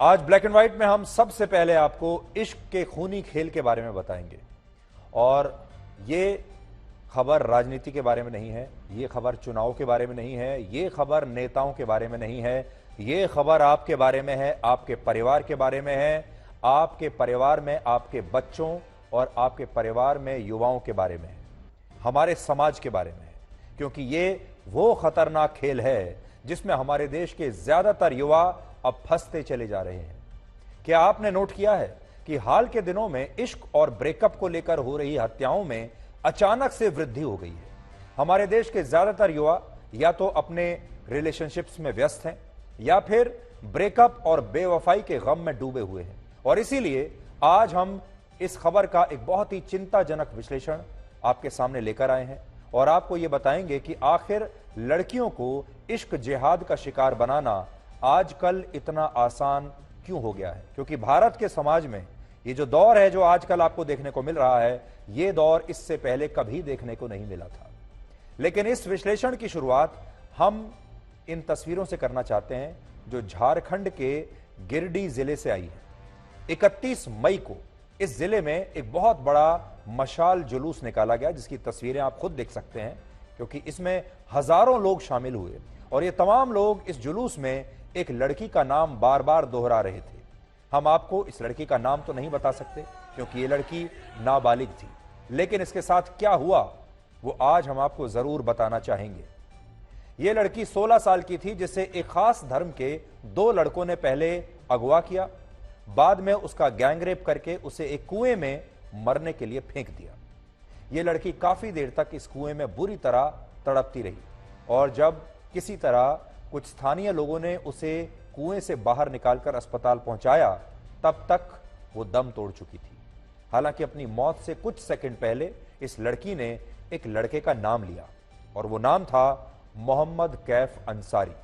आज black and white में हम सबसे पहले आपको इश्क के खूनी खेल के बारे में बताएंगे। और ये खबर राजनीति के बारे में नहीं है, ये खबर चुनाव के बारे में नहीं है, ये खबर नेताओं के बारे में नहीं है, ये खबर आपके बारे में है, आपके परिवार के बारे में है, आपके परिवार में आपके बच्चों और आपके परिवार में युवाओं के बारे में है, हमारे समाज के बारे में है। क्योंकि ये वो खतरनाक खेल है जिसमें हमारे देश के ज्यादातर युवा अब फंसते चले जा रहे हैं। क्या आपने नोट किया है कि हाल के दिनों में इश्क और ब्रेकअप को लेकर हो रही हत्याओं में अचानक से वृद्धि हो गई है। हमारे देश के ज्यादातर युवा या तो अपने रिलेशनशिप्स में व्यस्त हैं या फिर ब्रेकअप और बेवफाई के गम में डूबे हुए हैं। और इसीलिए आज हम इस खबर का एक बहुत ही चिंताजनक विश्लेषण आपके सामने लेकर आए हैं और आपको यह बताएंगे कि आखिर लड़कियों को इश्क जिहाद का शिकार बनाना आजकल इतना आसान क्यों हो गया है। क्योंकि भारत के समाज में ये जो दौर है जो आजकल आपको देखने को मिल रहा है, ये दौर इससे पहले कभी देखने को नहीं मिला था। लेकिन इस विश्लेषण की शुरुआत हम इन तस्वीरों से करना चाहते हैं जो झारखंड के गिरिडीह जिले से आई है। 31 मई को इस जिले में एक बहुत बड़ा मशाल जुलूस निकाला गया जिसकी तस्वीरें आप खुद देख सकते हैं, क्योंकि इसमें हजारों लोग शामिल हुए और ये तमाम लोग इस जुलूस में एक लड़की का नाम बार बार दोहरा रहे थे। हम आपको इस लड़की का नाम तो नहीं बता सकते क्योंकि ये लड़की नाबालिग थी, लेकिन इसके साथ क्या हुआ वो आज हम आपको जरूर बताना चाहेंगे। ये लड़की 16 साल की थी जिसे एक खास धर्म के 2 लड़कों ने पहले अगवा किया, बाद में उसका गैंगरेप करके उसे एक कुएं में मरने के लिए फेंक दिया। ये लड़की काफी देर तक इस कुएं में बुरी तरह तड़पती रही और जब किसी तरह कुछ स्थानीय लोगों ने उसे कुएं से बाहर निकालकर अस्पताल पहुंचाया तब तक वो दम तोड़ चुकी थी। हालांकि अपनी मौत से कुछ सेकंड पहले इस लड़की ने एक लड़के का नाम लिया और वो नाम था मोहम्मद कैफ अंसारी।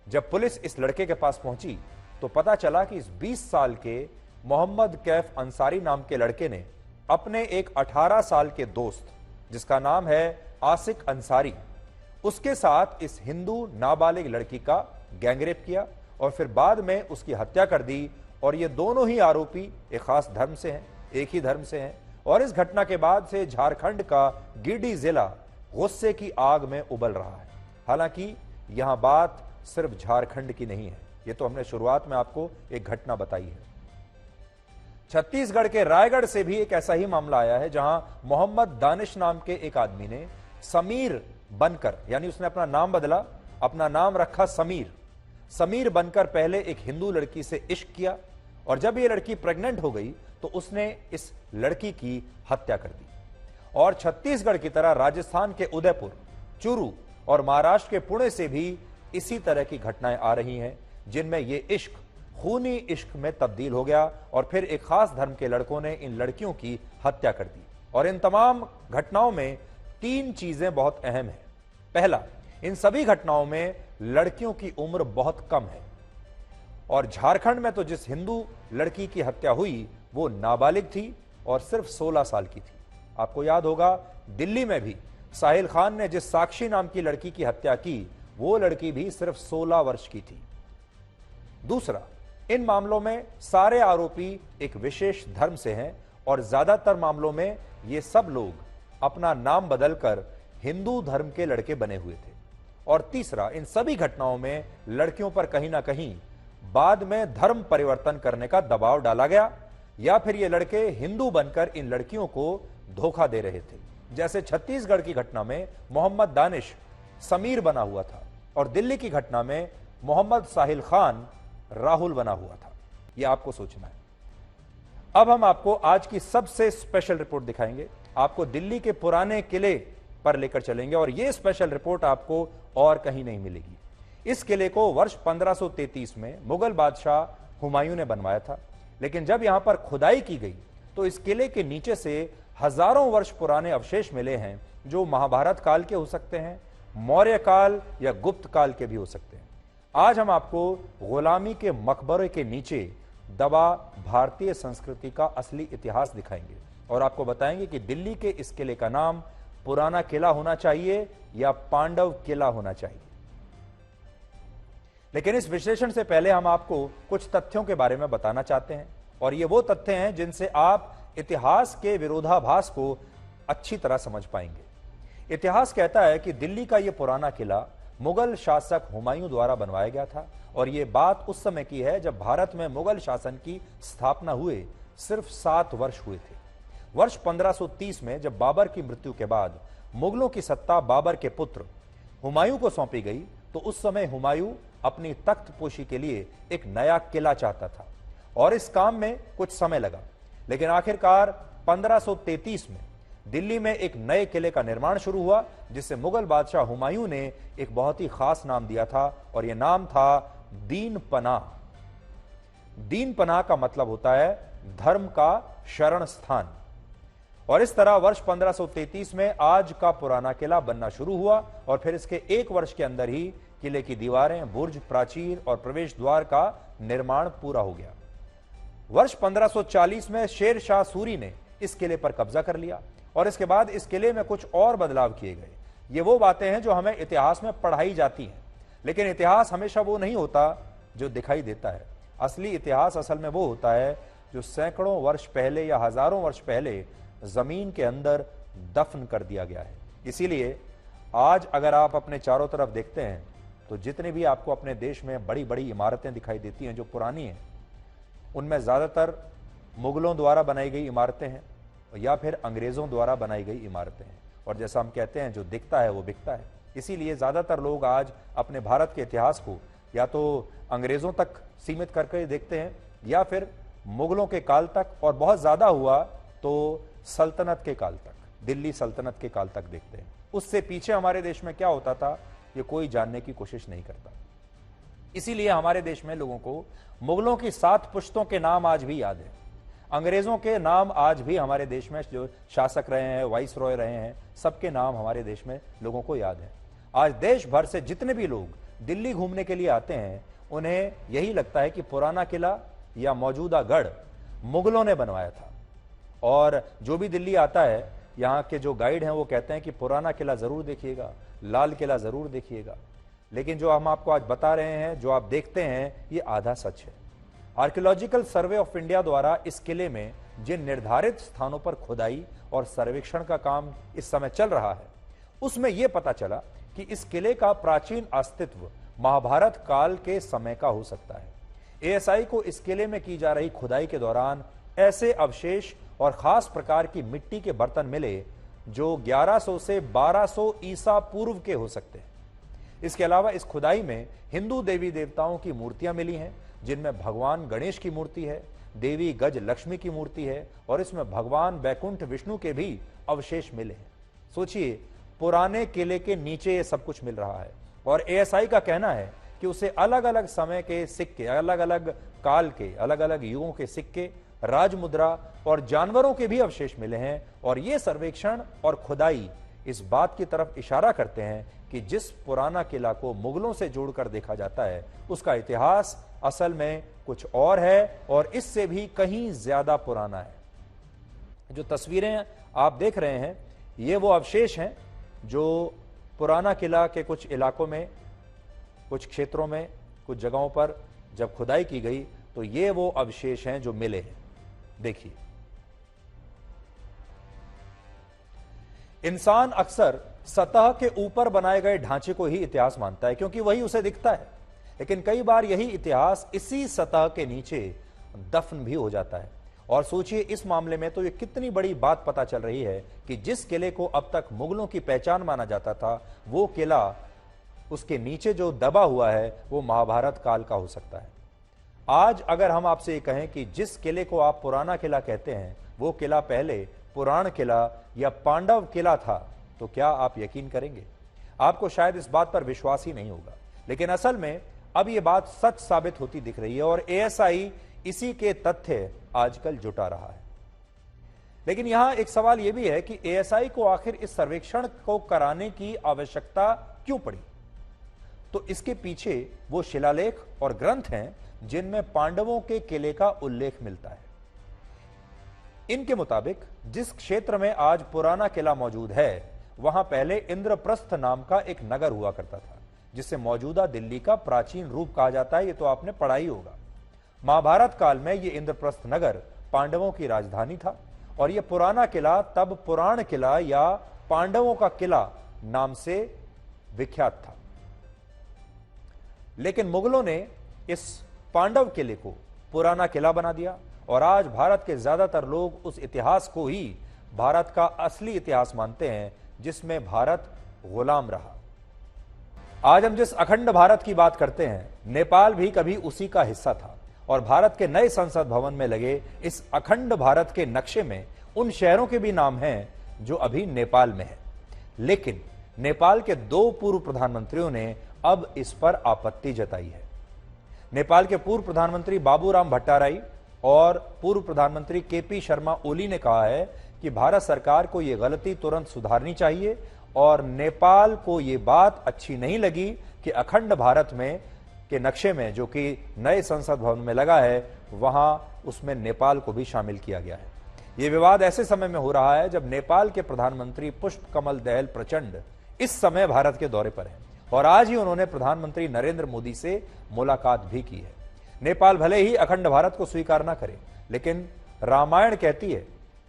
जब पुलिस इस लड़के के पास पहुंची तो पता चला कि इस 20 साल के मोहम्मद कैफ अंसारी नाम के लड़के ने अपने एक 18 साल के दोस्त जिसका नाम है आसिक अंसारी, उसके साथ इस हिंदू नाबालिग लड़की का गैंगरेप किया और फिर बाद में उसकी हत्या कर दी। और ये दोनों ही आरोपी एक खास धर्म से हैं, एक ही धर्म से हैं। और इस घटना के बाद से झारखंड का गिरिडीह जिला गुस्से की आग में उबल रहा है। हालांकि यहां बात सिर्फ झारखंड की नहीं है, ये तो हमने शुरुआत में आपको एक घटना बताई है। छत्तीसगढ़ के रायगढ़ से भी एक ऐसा ही मामला आया है जहां मोहम्मद दानिश नाम के एक आदमी ने समीर बनकर, यानी उसने अपना नाम बदला, अपना नाम रखा समीर बनकर पहले एक हिंदू लड़की से इश्क किया और जब ये लड़की प्रेग्नेंट हो गई तो उसने इस लड़की की हत्या कर दी। और छत्तीसगढ़ की तरह राजस्थान के उदयपुर, चूरू और महाराष्ट्र के पुणे से भी इसी तरह की घटनाएं आ रही हैं जिनमें ये इश्क खूनी इश्क में तब्दील हो गया और फिर एक खास धर्म के लड़कों ने इन लड़कियों की हत्या कर दी। और इन तमाम घटनाओं में 3 चीजें बहुत अहम हैं। पहला, इन सभी घटनाओं में लड़कियों की उम्र बहुत कम है और झारखंड में तो जिस हिंदू लड़की की हत्या हुई वो नाबालिग थी और सिर्फ 16 साल की थी। आपको याद होगा दिल्ली में भी साहिल खान ने जिस साक्षी नाम की लड़की की हत्या की वो लड़की भी सिर्फ 16 वर्ष की थी। दूसरा, इन मामलों में सारे आरोपी एक विशेष धर्म से हैं और ज्यादातर मामलों में ये सब लोग अपना नाम बदलकर हिंदू धर्म के लड़के बने हुए थे। और तीसरा, इन सभी घटनाओं में लड़कियों पर कहीं ना कहीं बाद में धर्म परिवर्तन करने का दबाव डाला गया या फिर ये लड़के हिंदू बनकर इन लड़कियों को धोखा दे रहे थे। जैसे छत्तीसगढ़ की घटना में मोहम्मद दानिश समीर बना हुआ था और दिल्ली की घटना में मोहम्मद साहिल खान राहुल बना हुआ था। यह आपको सोचना है। अब हम आपको आज की सबसे स्पेशल रिपोर्ट दिखाएंगे, आपको दिल्ली के पुराने किले पर लेकर चलेंगे और यह स्पेशल रिपोर्ट आपको और कहीं नहीं मिलेगी। इस किले को वर्ष 1533 में मुगल बादशाह हुमायूं ने बनवाया था, लेकिन जब यहां पर खुदाई की गई तो इस किले के नीचे से हजारों वर्ष पुराने अवशेष मिले हैं जो महाभारत काल के हो सकते हैं, मौर्य काल या गुप्त काल के भी हो सकते हैं। आज हम आपको गुलामी के मकबरे के नीचे दबा भारतीय संस्कृति का असली इतिहास दिखाएंगे और आपको बताएंगे कि दिल्ली के इस किले का नाम पुराना किला होना चाहिए या पांडव किला होना चाहिए। लेकिन इस विश्लेषण से पहले हम आपको कुछ तथ्यों के बारे में बताना चाहते हैं, और ये वो तथ्य हैं जिनसे आप इतिहास के विरोधाभास को अच्छी तरह समझ पाएंगे। इतिहास कहता है कि दिल्ली का यह पुराना किला मुगल शासक हुमायूं द्वारा बनवाया गया था, और यह बात उस समय की है जब भारत में मुगल शासन की स्थापना हुए सिर्फ 7 वर्ष हुए थे। वर्ष 1530 में जब बाबर की मृत्यु के बाद मुगलों की सत्ता बाबर के पुत्र हुमायूं को सौंपी गई, तो उस समय हुमायूं अपनी तख्तपोशी के लिए एक नया किला चाहता था, और इस काम में कुछ समय लगा। लेकिन आखिरकार 1533 में दिल्ली में एक नए किले का निर्माण शुरू हुआ, जिसे मुगल बादशाह हुमायूं ने एक बहुत ही खास नाम दिया था, और यह नाम था दीन पनाह। दीन पनाह का मतलब होता है धर्म का शरण स्थान। और इस तरह वर्ष 1533 में आज का पुराना किला बनना शुरू हुआ, और फिर इसके 1 वर्ष के अंदर ही किले की दीवारें, बुर्ज, प्राचीर और प्रवेश द्वार का निर्माण पूरा हो गया। वर्ष 1540 में शेर शाह सूरी ने इस किले पर कब्जा कर लिया, और इसके बाद इस किले में कुछ और बदलाव किए गए। ये वो बातें हैं जो हमें इतिहास में पढ़ाई जाती हैं, लेकिन इतिहास हमेशा वो नहीं होता जो दिखाई देता है। असली इतिहास असल में वो होता है जो सैकड़ों वर्ष पहले या हजारों वर्ष पहले जमीन के अंदर दफन कर दिया गया है। इसीलिए आज अगर आप अपने चारों तरफ देखते हैं तो जितने भी आपको अपने देश में बड़ी बड़ी इमारतें दिखाई देती हैं जो पुरानी हैं, उनमें ज़्यादातर मुगलों द्वारा बनाई गई इमारतें हैं या फिर अंग्रेज़ों द्वारा बनाई गई इमारतें हैं। और जैसा हम कहते हैं, जो दिखता है वो बिकता है। इसीलिए ज़्यादातर लोग आज अपने भारत के इतिहास को या तो अंग्रेज़ों तक सीमित करके देखते हैं या फिर मुगलों के काल तक, और बहुत ज़्यादा हुआ तो सल्तनत के काल तक, दिल्ली सल्तनत के काल तक देखते हैं। उससे पीछे हमारे देश में क्या होता था ये कोई जानने की कोशिश नहीं करता। इसीलिए हमारे देश में लोगों को मुगलों की 7 पुश्तों के नाम आज भी याद है, अंग्रेजों के नाम आज भी हमारे देश में जो शासक रहे हैं, वाइस रॉय रहे हैं, सबके नाम हमारे देश में लोगों को याद है। आज देश भर से जितने भी लोग दिल्ली घूमने के लिए आते हैं, उन्हें यही लगता है कि पुराना किला या मौजूदा गढ़ मुगलों ने बनवाया था। और जो भी दिल्ली आता है, यहाँ के जो गाइड हैं वो कहते हैं कि पुराना किला जरूर देखिएगा, लाल किला जरूर देखिएगा। लेकिन जो हम आपको आज बता रहे हैं, जो आप देखते हैं, ये आधा सच है। आर्कियोलॉजिकल सर्वे ऑफ इंडिया द्वारा इस किले में जिन निर्धारित स्थानों पर खुदाई और सर्वेक्षण का काम इस समय चल रहा है, उसमें यह पता चला कि इस किले का प्राचीन अस्तित्व महाभारत काल के समय का हो सकता है। एएसआई को इस किले में की जा रही खुदाई के दौरान ऐसे अवशेष और खास प्रकार की मिट्टी के बर्तन मिले जो 1100 से 1200 ईसा पूर्व के हो सकते हैं। इसके अलावा इस खुदाई में हिंदू देवी देवताओं की मूर्तियां मिली हैं, जिनमें भगवान गणेश की मूर्ति है, देवी गज लक्ष्मी की मूर्ति है, और इसमें भगवान बैकुंठ विष्णु के भी अवशेष मिले हैं। सोचिए, पुराने किले के नीचे ये सब कुछ मिल रहा है, और एएसआई का कहना है कि उसे अलग अलग समय के सिक्के, अलग अलग काल के, अलग अलग युगों के सिक्के, राजमुद्रा और जानवरों के भी अवशेष मिले हैं। और ये सर्वेक्षण और खुदाई इस बात की तरफ इशारा करते हैं कि जिस पुराना किला को मुगलों से जोड़कर देखा जाता है, उसका इतिहास असल में कुछ और है, और इससे भी कहीं ज्यादा पुराना है। जो तस्वीरें आप देख रहे हैं, ये वो अवशेष हैं जो पुराना किला के कुछ इलाकों में, कुछ क्षेत्रों में, कुछ जगहों पर जब खुदाई की गई तो ये वो अवशेष हैं जो मिले हैं। देखिए, इंसान अक्सर सतह के ऊपर बनाए गए ढांचे को ही इतिहास मानता है, क्योंकि वही उसे दिखता है। लेकिन कई बार यही इतिहास इसी सतह के नीचे दफन भी हो जाता है। और सोचिए, इस मामले में तो ये कितनी बड़ी बात पता चल रही है कि जिस किले को अब तक मुगलों की पहचान माना जाता था, वो किला, उसके नीचे जो दबा हुआ है, वो महाभारत काल का हो सकता है। आज अगर हम आपसे ये कहें कि जिस किले को आप पुराना किला कहते हैं, वो किला पहले पुराण किला या पांडव किला था, तो क्या आप यकीन करेंगे? आपको शायद इस बात पर विश्वास ही नहीं होगा। लेकिन असल में अब ये बात सच साबित होती दिख रही है, और एएसआई इसी के तथ्य आजकल जुटा रहा है। लेकिन यहां एक सवाल यह भी है कि एएसआई को आखिर इस सर्वेक्षण को कराने की आवश्यकता क्यों पड़ी? तो इसके पीछे वो शिलालेख और ग्रंथ हैं जिनमें पांडवों के किले का उल्लेख मिलता है। इनके मुताबिक जिस क्षेत्र में आज पुराना किला मौजूद है, वहां पहले इंद्रप्रस्थ नाम का एक नगर हुआ करता था, जिसे मौजूदा दिल्ली का प्राचीन रूप कहा जाता है। ये तो आपने पढ़ा ही होगा। महाभारत काल में ये इंद्रप्रस्थ नगर पांडवों की राजधानी था और यह पुराना किला तब पुराण किला या पांडवों का किला नाम से विख्यात था। लेकिन मुगलों ने इस पांडव किले को पुराना किला बना दिया और आज भारत के ज्यादातर लोग उस इतिहास को ही भारत का असली इतिहास मानते हैं, जिसमें भारत गुलाम रहा। आज हम जिस अखंड भारत की बात करते हैं, नेपाल भी कभी उसी का हिस्सा था और भारत के नए संसद भवन में लगे इस अखंड भारत के नक्शे में उन शहरों के भी नाम हैं जो अभी नेपाल में है। लेकिन नेपाल के 2 पूर्व प्रधानमंत्रियों ने अब इस पर आपत्ति जताई है। नेपाल के पूर्व प्रधानमंत्री बाबूराम भट्टाराई और पूर्व प्रधानमंत्री केपी शर्मा ओली ने कहा है कि भारत सरकार को यह गलती तुरंत सुधारनी चाहिए और नेपाल को यह बात अच्छी नहीं लगी कि अखंड भारत में के नक्शे में जो कि नए संसद भवन में लगा है, वहां उसमें नेपाल को भी शामिल किया गया है। यह विवाद ऐसे समय में हो रहा है जब नेपाल के प्रधानमंत्री पुष्पकमल दहल प्रचंड इस समय भारत के दौरे पर हैं और आज ही उन्होंने प्रधानमंत्री नरेंद्र मोदी से मुलाकात भी की है। नेपाल भले ही अखंड भारत को स्वीकार ना करे, लेकिन रामायण कहती है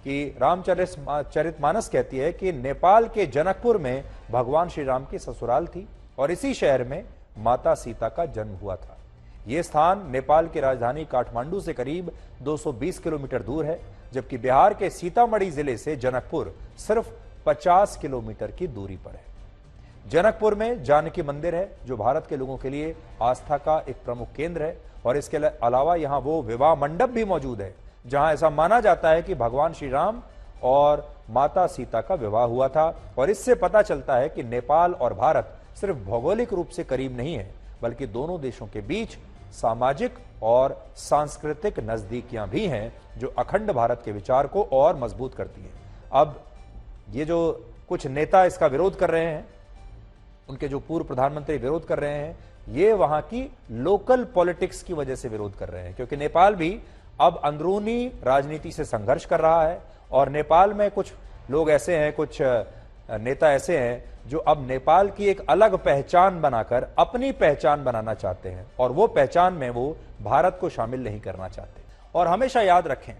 कि रामचरितमानस कहती है कि नेपाल के जनकपुर में भगवान श्री राम की ससुराल थी और इसी शहर में माता सीता का जन्म हुआ था। यह स्थान नेपाल की राजधानी काठमांडू से करीब 220 किलोमीटर दूर है, जबकि बिहार के सीतामढ़ी जिले से जनकपुर सिर्फ 50 किलोमीटर की दूरी पर है। जनकपुर में जानकी मंदिर है जो भारत के लोगों के लिए आस्था का एक प्रमुख केंद्र है और इसके अलावा यहां वो विवाह मंडप भी मौजूद है जहां ऐसा माना जाता है कि भगवान श्री राम और माता सीता का विवाह हुआ था। और इससे पता चलता है कि नेपाल और भारत सिर्फ भौगोलिक रूप से करीब नहीं है, बल्कि दोनों देशों के बीच सामाजिक और सांस्कृतिक नजदीकियां भी हैं जो अखंड भारत के विचार को और मजबूत करती है। अब ये जो कुछ नेता इसका विरोध कर रहे हैं, उनके जो पूर्व प्रधानमंत्री विरोध कर रहे हैं, ये वहां की लोकल पॉलिटिक्स की वजह से विरोध कर रहे हैं, क्योंकि नेपाल भी अब अंदरूनी राजनीति से संघर्ष कर रहा है और नेपाल में कुछ लोग ऐसे हैं, कुछ नेता ऐसे हैं जो अब नेपाल की एक अलग पहचान बनाकर अपनी पहचान बनाना चाहते हैं और वो पहचान में वो भारत को शामिल नहीं करना चाहते। और हमेशा याद रखें,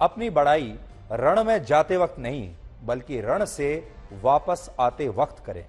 अपनी बड़ाई रण में जाते वक्त नहीं, बल्कि रण से वापस आते वक्त करें।